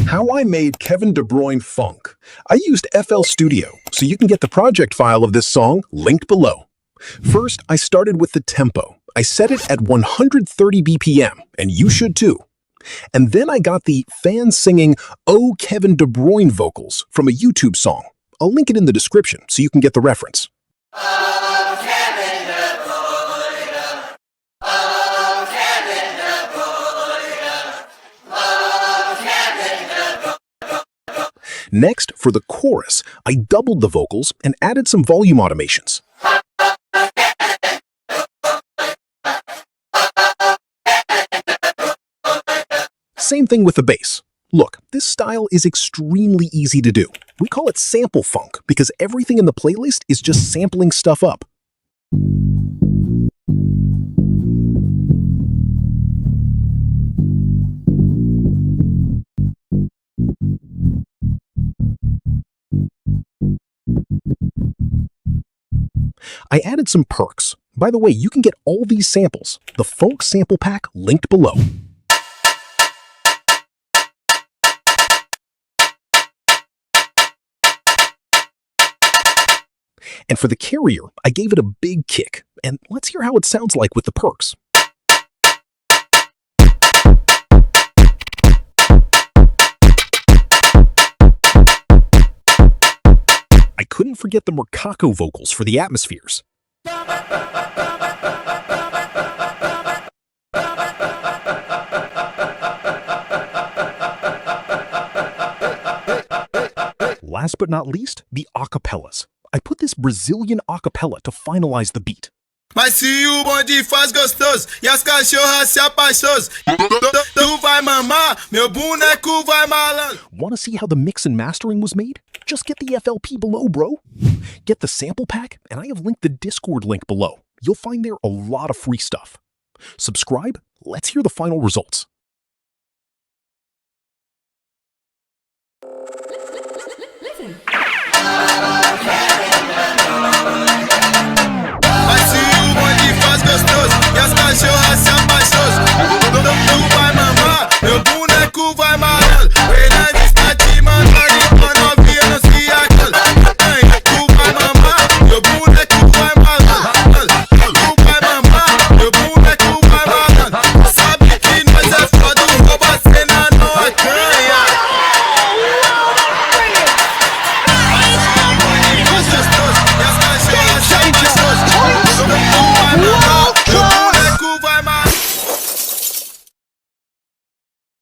How I made KEVIN DE BRUYNE PHONK. I used FL Studio, so you can get the project file of this song linked below. First, I started with the tempo. I set it at 130 BPM, and you should too. And then I got the fan singing "Oh KEVIN DE BRUYNE" vocals from a YouTube song. I'll link it in the description so you can get the reference. Next, for the chorus, I doubled the vocals and added some volume automations. Same thing with the bass. Look, this style is extremely easy to do. We call it sample funk because everything in the playlist is just sampling stuff up. I added some perks. By the way, you can get all these samples, the Funk sample pack linked below. And for the carrier, I gave it a big kick. And let's hear how it sounds like with the perks. I couldn't forget the Marcaco vocals for the atmospheres. Last but not least, the acapellas. I put this Brazilian acapella to finalize the beat. Mas se o bonde faz gostoso e as cachorras se apaixonas, tu vai mamar, meu boneco vai malandro. Want to see how the mix and mastering was made? Just get the FLP below, bro. Get the sample pack, and I have linked the Discord link below. You'll find there a lot of free stuff. Subscribe. Let's hear the final results.